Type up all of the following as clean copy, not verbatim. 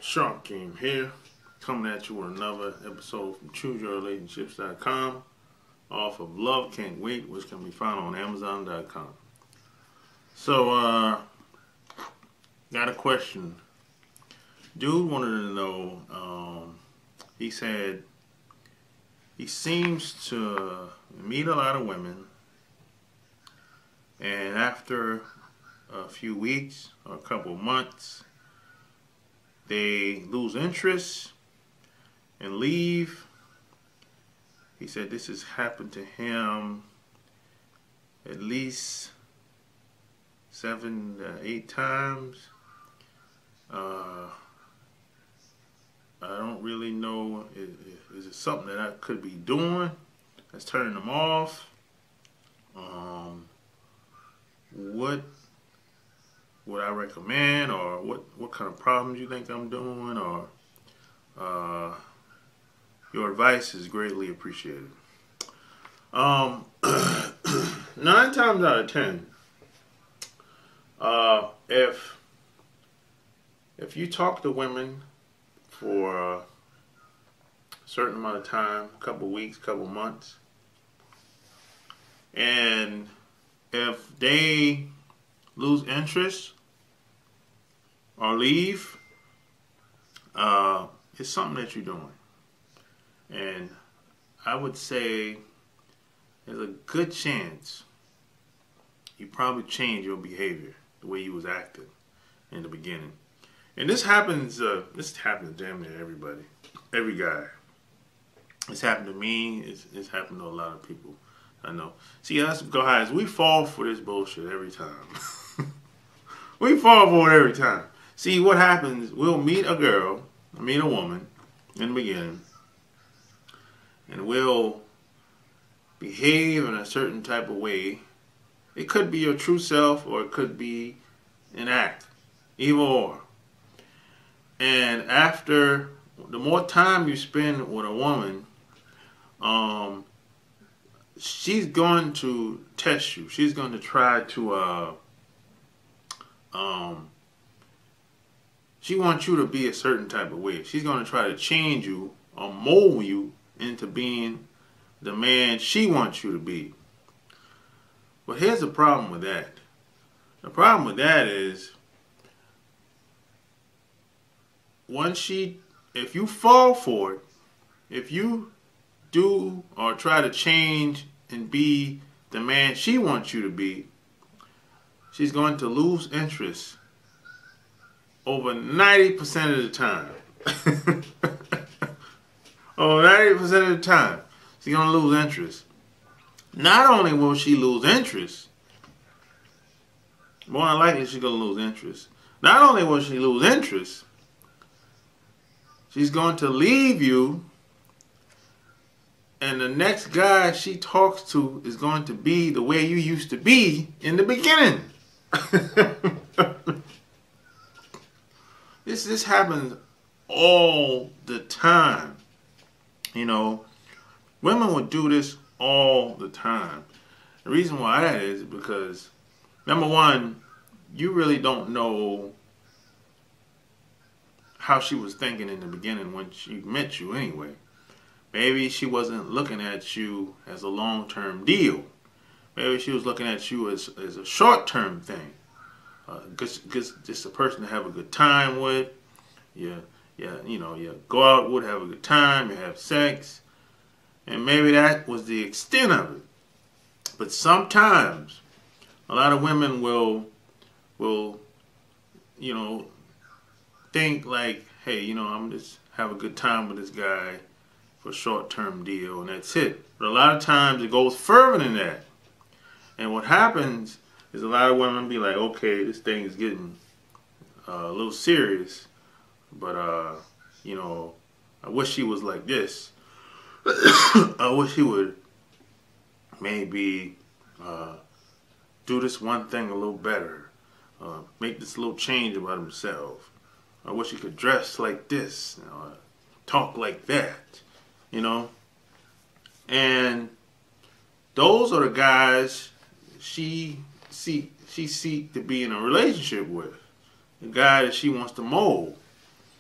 Shark Game here, coming at you with another episode from ChooseYourRelationships.com off of Love Can't Wait, which can be found on Amazon.com. So, got a question. Dude wanted to know, he said he seems to meet a lot of women, and after a few weeks or a couple of months, they lose interest and leave. He said this has happened to him at least 7 to 8 times. I don't really know, is it something that I could be doing that's turning them off? What would I recommend, or what kind of problems you think I'm doing, or your advice is greatly appreciated. 9 times out of 10, if you talk to women for a certain amount of time, a couple weeks, couple months, and if they lose interest or leave, it's something that you're doing. And I would say there's a good chance you probably change your behavior, the way you was acting in the beginning. And this happens damn near everybody, every guy. It's happened to me, it's happened to a lot of people I know. See, us guys, we fall for this bullshit every time. We fall for it every time. See, what happens, we'll meet a girl, meet a woman in the beginning, and we'll behave in a certain type of way. It could be your true self, or it could be an act, either or. And after, the more time you spend with a woman, she's going to test you. She's going to try to, she wants you to be a certain type of way. She's going to try to change you or mold you into being the man she wants you to be. But here's the problem with that. The problem with that is, if you fall for it, if you do or try to change and be the man she wants you to be, she's going to lose interest over 90% of the time. Over 90% of the time, she's going to lose interest. Not only will she lose interest, more than likely she's going to lose interest. Not only will she lose interest, she's going to leave you, and the next guy she talks to is going to be the way you used to be in the beginning. This happens all the time. You know, women will do this all the time. The reason why that is because, number one, you really don't know how she was thinking in the beginning when she met you anyway. Maybe she wasn't looking at you as a long-term deal. Maybe she was looking at you as a short-term thing. Just a person to have a good time with. You go out with, have a good time, you have sex. And maybe that was the extent of it. But sometimes a lot of women will think like, hey, I'm just have a good time with this guy for a short-term deal, and that's it. But a lot of times it goes further than that. And what happens is a lot of women be like, okay, this thing is getting a little serious, but I wish he was like this. I wish he would maybe do this one thing a little better, make this little change about himself. I wish he could dress like this, talk like that, And those are the guys she seek to be in a relationship with, the guy that she wants to mold.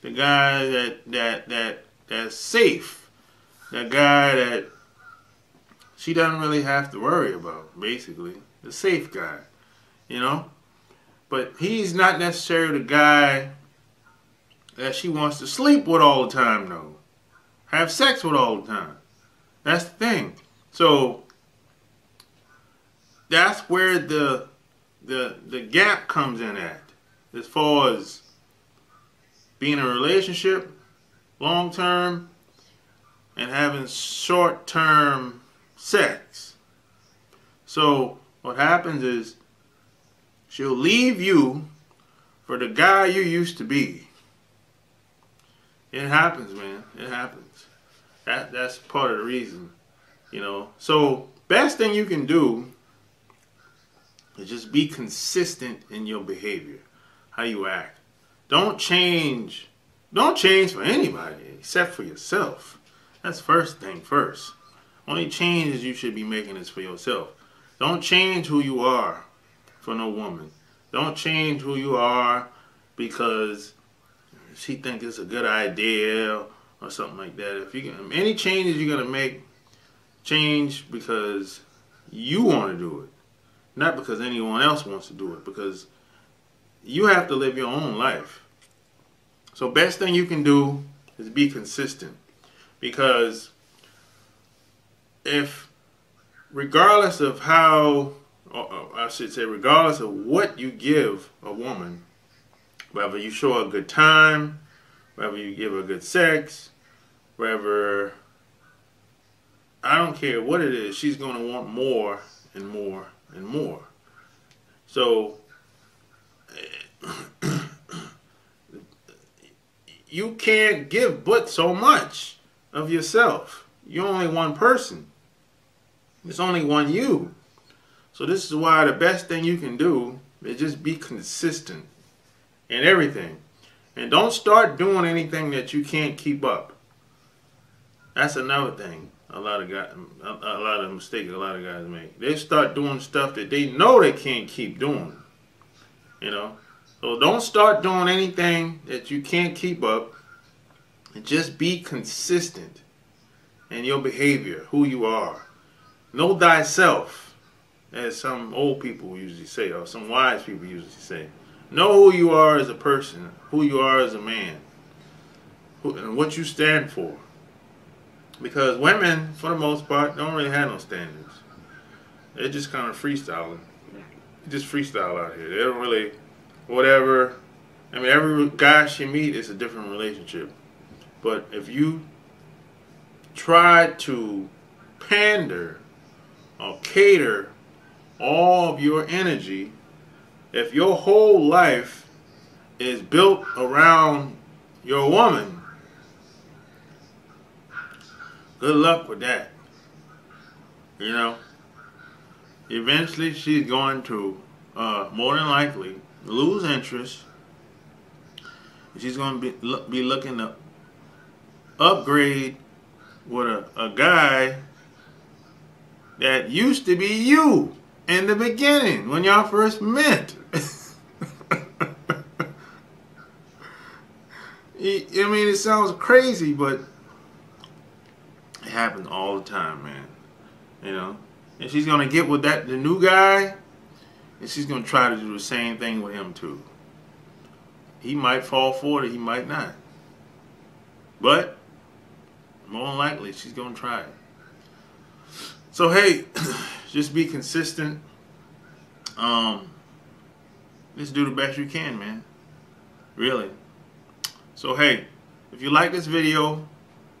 the guy that's safe, the guy that she doesn't really have to worry about, basically, the safe guy, you know. But he's not necessarily the guy that she wants to sleep with all the time, though. Have sex with all the time. That's the thing. So that's where the gap comes in at, as far as being in a relationship, long term, and having short term sex. So what happens is she'll leave you for the guy you used to be. It happens, man. It happens. That's part of the reason, you know. So best thing you can do is just be consistent in your behavior, how you act. Don't change. Don't change for anybody except for yourself. That's first thing first. Only changes you should be making is for yourself. Don't change who you are for no woman. Don't change who you are because she thinks it's a good idea or something like that. If you any changes you're gonna make, change because you want to do it, not because anyone else wants to do it. Because you have to live your own life. So best thing you can do is be consistent. Because if, regardless of how, or I should say, regardless of what you give a woman, whether you show her a good time, whether you give her good sex, whether, I don't care what it is, she's going to want more and more and more. So you can't give but so much of yourself. You're only one person. There's only one you. So this is why the best thing you can do is just be consistent in everything. And don't start doing anything that you can't keep up. That's another thing a lot of mistakes a lot of guys make. They start doing stuff that they know they can't keep doing. You know? So don't start doing anything that you can't keep up. And just be consistent in your behavior, who you are. Know thyself, as some old people usually say, or some wise people usually say. Know who you are as a person, who you are as a man, and what you stand for. Because women, for the most part, don't really have no standards. They're just kind of freestyling. Just freestyle out here. They don't really, whatever. I mean, every guy she meet is a different relationship. But if you try to pander or cater all of your energy, if your whole life is built around your woman, good luck with that. You know, eventually she's going to, more than likely, lose interest. She's going to be looking to upgrade with a guy that used to be you in the beginning when y'all first met. I mean, it sounds crazy, but it happens all the time, man. You know, and she's gonna get with the new guy, and she's gonna try to do the same thing with him too. He might fall for it, he might not, but more than likely she's gonna try it. So hey, just be consistent. Just do the best you can, man. Really. So hey, if you like this video,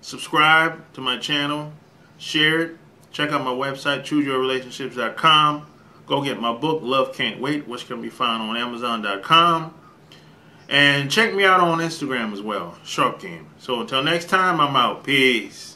subscribe to my channel, share it, check out my website, chooseyourrelationships.com. Go get my book, Love Can't Wait, which can be found on Amazon.com. And check me out on Instagram as well, Sharp Game. So until next time, I'm out. Peace.